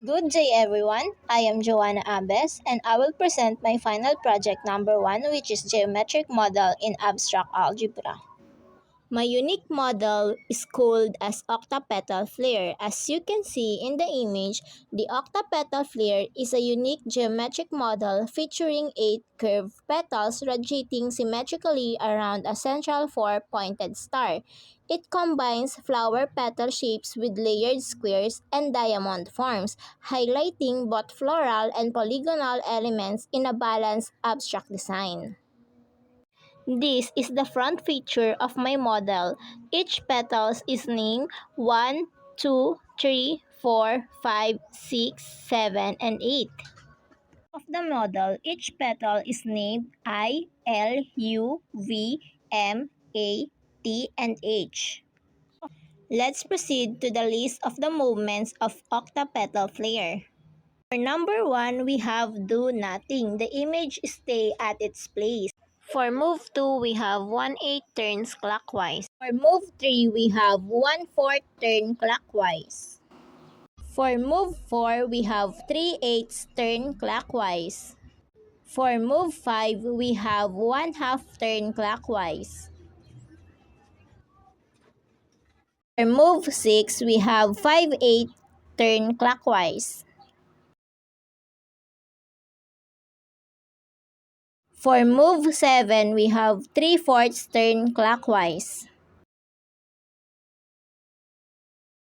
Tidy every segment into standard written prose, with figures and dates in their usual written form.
Good day everyone, I am Joanna Abes and I will present my final project number 1, which is geometric model in abstract algebra. My unique model is called as octapetal flare. As you can see in the image, the octapetal flare is a unique geometric model featuring 8 curved petals rotating symmetrically around a central 4-pointed star. It combines flower petal shapes with layered squares and diamond forms, highlighting both floral and polygonal elements in a balanced abstract design. This is the front feature of my model. Each petals is named 1, 2, 3, 4, 5, 6, 7, and 8. Of the model, each petal is named I, L, U, V, M, A, T, and H. Let's proceed to the list of the movements of octapetal flare. For number 1, we have do nothing. The image stay at its place. For move 2, we have 1/8 turns clockwise. For move 3, we have 1/4 turn clockwise. For move 4, we have 3/8 turn clockwise. For move 5, we have 1/2 turn clockwise. For move 6, we have 5/8 turn clockwise. For move 7, we have 3/4 turn clockwise.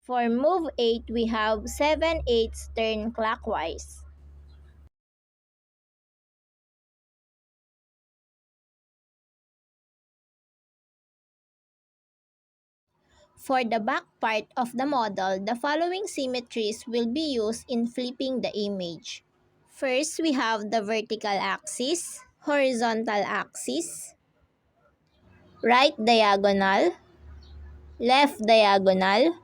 For move 8, we have 7/8 turn clockwise. For the back part of the model, the following symmetries will be used in flipping the image. First, we have the vertical axis, horizontal axis, right diagonal, left diagonal.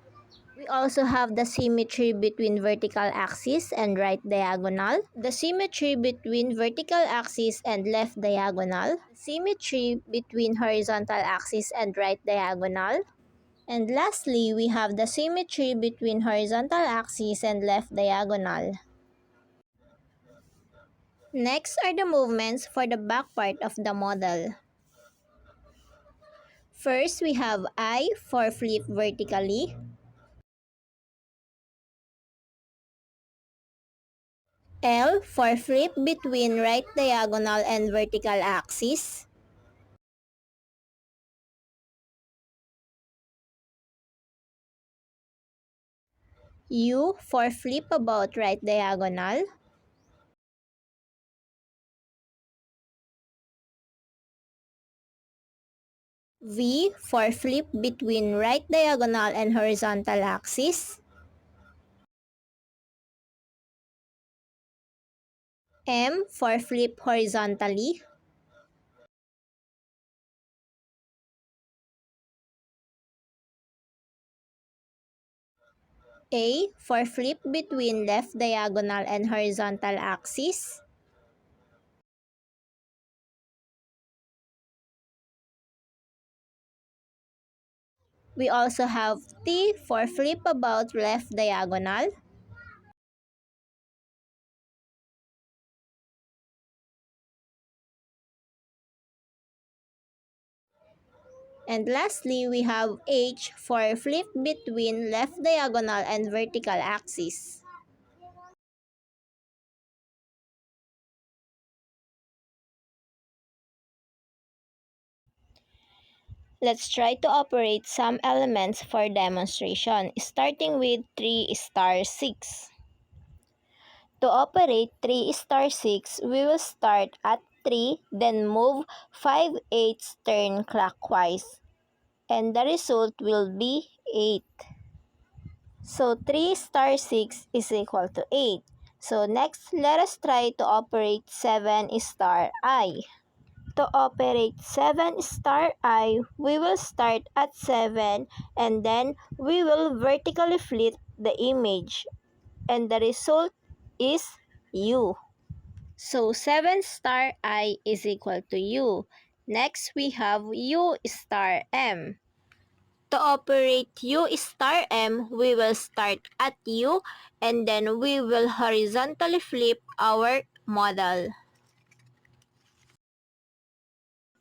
We also have the symmetry between vertical axis and right diagonal, the symmetry between vertical axis and left diagonal, symmetry between horizontal axis and right diagonal, and lastly, we have the symmetry between horizontal axis and left diagonal. Next are the movements for the back part of the model. First, we have I for flip vertically, L for flip between right diagonal and vertical axis, U for flip about right diagonal, V for flip between right diagonal and horizontal axis, M for flip horizontally, A for flip between left diagonal and horizontal axis, we also have T for flip about left diagonal, and lastly, we have H for flip between left diagonal and vertical axis. Let's try to operate some elements for demonstration, starting with 3 star 6. To operate 3 star 6, we will start at 3, then move 5/8 turn clockwise, and the result will be 8. So 3 star 6 is equal to 8. So next, let us try to operate 7 star I. To operate 7 star I, we will start at 7 and then we will vertically flip the image, and the result is U. So 7 star I is equal to U. Next, we have U star M. To operate U star M, we will start at U and then we will horizontally flip our model.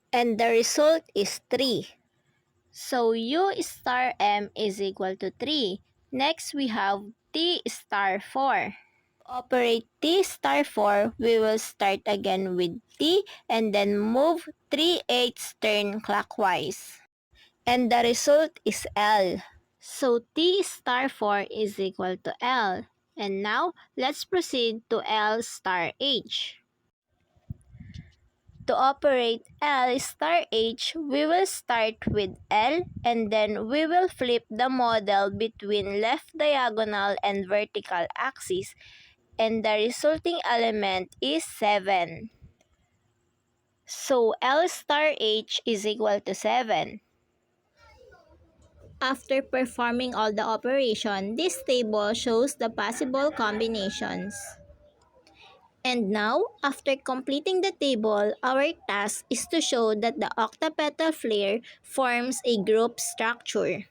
And the result is 3. So U star M is equal to 3. Next, we have T star 4. Operate T star 4, we will start again with T and then move 3/8 turn clockwise. And the result is L. So T star 4 is equal to L. And now, let's proceed to L star H. To operate L star H, we will start with L and then we will flip the model between left diagonal and vertical axis and the resulting element is 7. So L star H is equal to 7. After performing all the operation, this table shows the possible combinations. And now, after completing the table, our task is to show that the octapetal flare forms a group structure.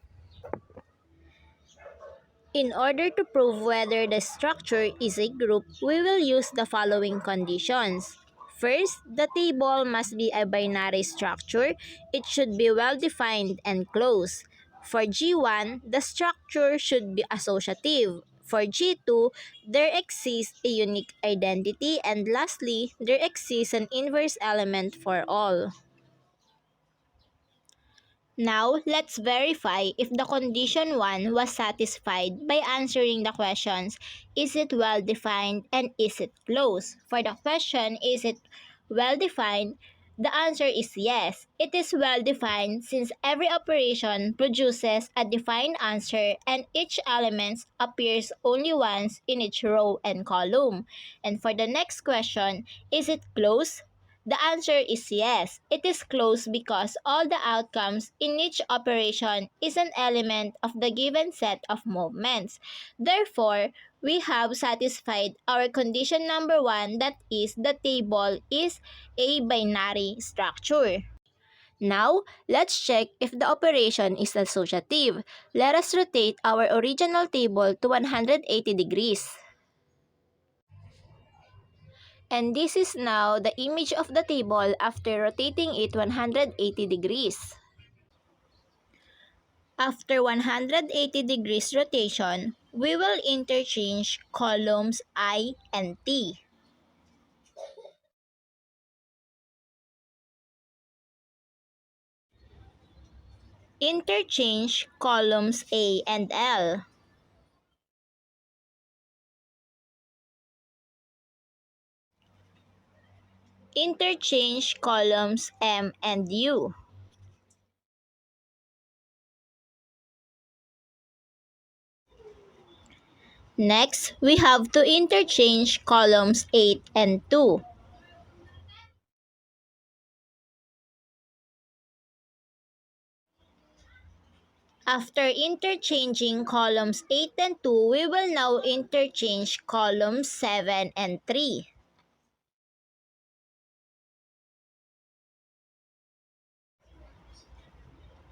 In order to prove whether the structure is a group, we will use the following conditions. First, the table must be a binary structure. It should be well-defined and closed. For G1, the structure should be associative. For G2, there exists a unique identity. And lastly, there exists an inverse element for all. Now, let's verify if the condition 1 was satisfied by answering the questions, is it well-defined and is it closed? For the question, is it well-defined? The answer is yes. It is well-defined since every operation produces a defined answer and each element appears only once in each row and column. And for the next question, is it closed? The answer is yes. It is closed because all the outcomes in each operation is an element of the given set of movements. Therefore, we have satisfied our condition number 1, that is, the table is a binary structure. Now, let's check if the operation is associative. Let us rotate our original table to 180 degrees. And this is now the image of the table after rotating it 180 degrees. After 180 degrees rotation, we will interchange columns I and T. Interchange columns A and L. Interchange columns M and U. Next, we have to interchange columns 8 and 2. After interchanging columns 8 and 2, we will now interchange columns 7 and 3.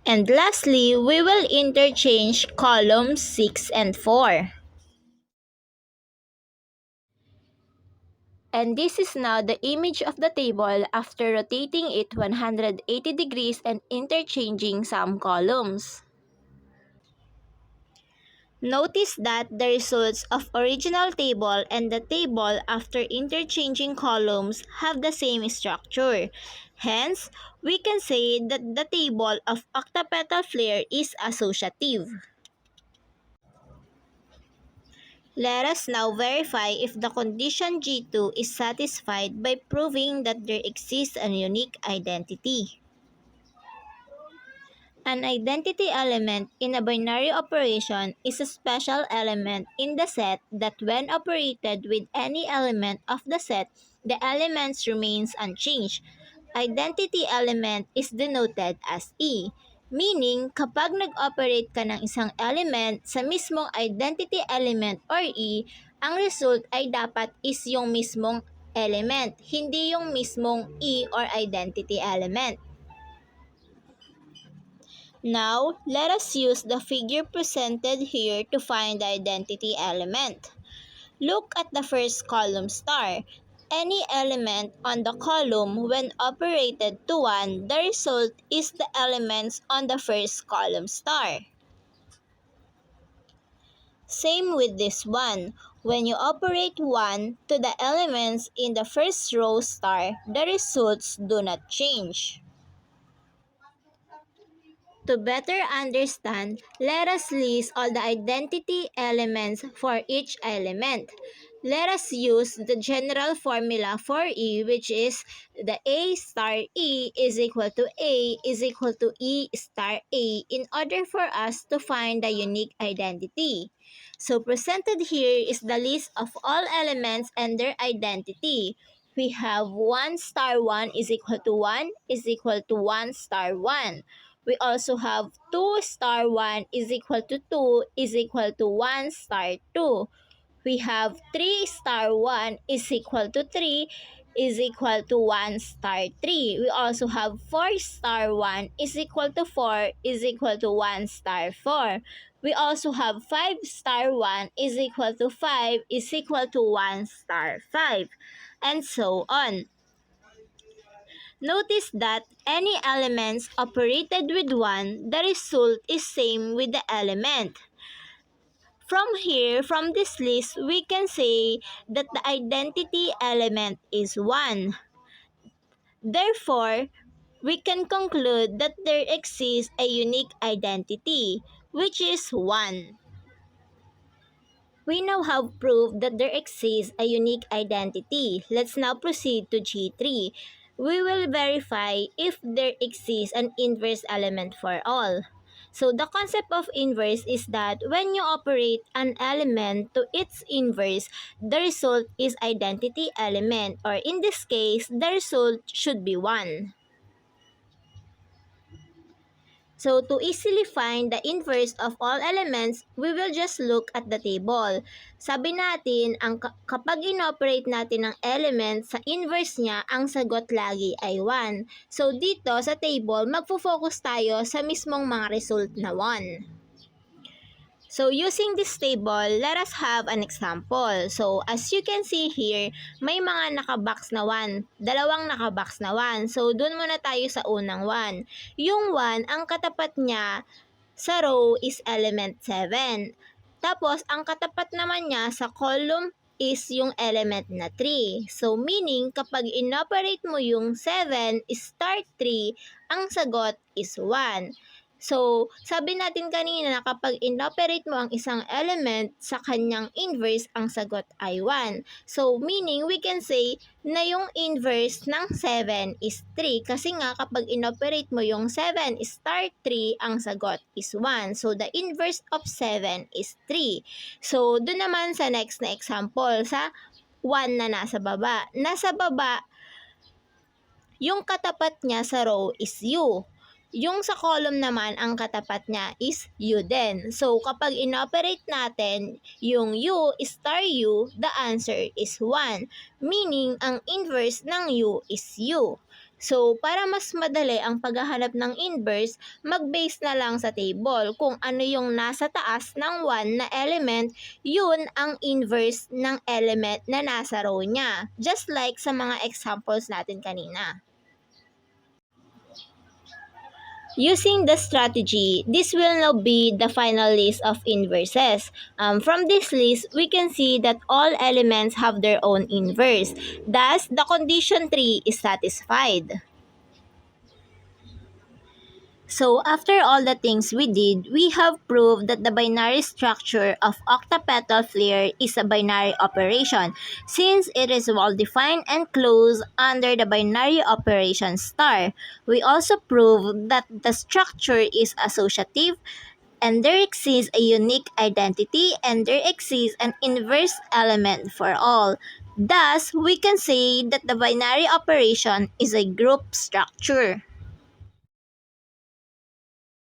And lastly, we will interchange columns 6 and 4. And this is now the image of the table after rotating it 180 degrees and interchanging some columns. Notice that the results of original table and the table after interchanging columns have the same structure. Hence, we can say that the table of octapetal flare is associative. Let us now verify if the condition G2 is satisfied by proving that there exists a unique identity. An identity element in a binary operation is a special element in the set that when operated with any element of the set, the elements remains unchanged. Identity element is denoted as E, meaning kapag nag-operate ka ng isang element sa mismong identity element or E, ang result ay dapat is yung mismong element, hindi yung mismong E or identity element. Now, let us use the figure presented here to find the identity element. Look at the first column star. Any element on the column when operated to 1, the result is the elements on the first column star. Same with this one. When you operate 1 to the elements in the first row star, the results do not change. To better understand, let us list all the identity elements for each element. Let us use the general formula for E, which is the A star E is equal to A is equal to E star A in order for us to find the unique identity. So presented here is the list of all elements and their identity. We have 1 star 1 is equal to 1 is equal to 1 star 1. We also have 2 star 1 is equal to 2 is equal to 1 star 2. We have 3 star 1 is equal to 3 is equal to 1 star 3. We also have 4 star 1 is equal to 4 is equal to 1 star 4. We also have 5 star 1 is equal to 5 is equal to 1 star 5. And so on. Notice that any elements operated with 1, the result is same with the element. From here, from this list, we can say that the identity element is 1. Therefore, we can conclude that there exists a unique identity, which is 1. We now have proved that there exists a unique identity. Let's now proceed to G3. We will verify if there exists an inverse element for all. So the concept of inverse is that when you operate an element to its inverse, the result is identity element, or in this case, the result should be 1. So to easily find the inverse of all elements, we will just look at the table. Sabi natin, kapag inoperate natin ang element sa inverse niya, ang sagot lagi ay 1. So dito sa table, magfo-focus tayo sa mismong mga result na 1. So using this table, let us have an example. So as you can see here, may mga nakabox na 1. Dalawang nakabox na 1. So dun muna tayo sa unang 1. Yung 1, ang katapat niya sa row is element 7. Tapos ang katapat naman niya sa column is yung element na 3. So meaning kapag inoperate mo yung 7 star 3, ang sagot is 1. So, sabi natin kanina na kapag inoperate mo ang isang element sa kanyang inverse, ang sagot ay 1. So, meaning we can say na yung inverse ng 7 is 3. Kasi nga kapag inoperate mo yung 7 star 3, ang sagot is 1. So, the inverse of 7 is 3. So, doon naman sa next na example, sa 1 na nasa baba. Nasa baba, yung katapat niya sa row is U. Yung sa column naman, ang katapat niya is U din. So, kapag inoperate natin yung U star U, the answer is 1. Meaning, ang inverse ng U is U. So, para mas madali ang paghahanap ng inverse, mag-base na lang sa table. Kung ano yung nasa taas ng 1 na element, yun ang inverse ng element na nasa row niya. Just like sa mga examples natin kanina. Using the strategy, this will now be the final list of inverses. From this list, we can see that all elements have their own inverse. Thus, the condition 3 is satisfied. So, after all the things we did, we have proved that the binary structure of octapetal FLIR is a binary operation since it is well-defined and closed under the binary operation star. We also proved that the structure is associative and there exists a unique identity and there exists an inverse element for all. Thus, we can say that the binary operation is a group structure.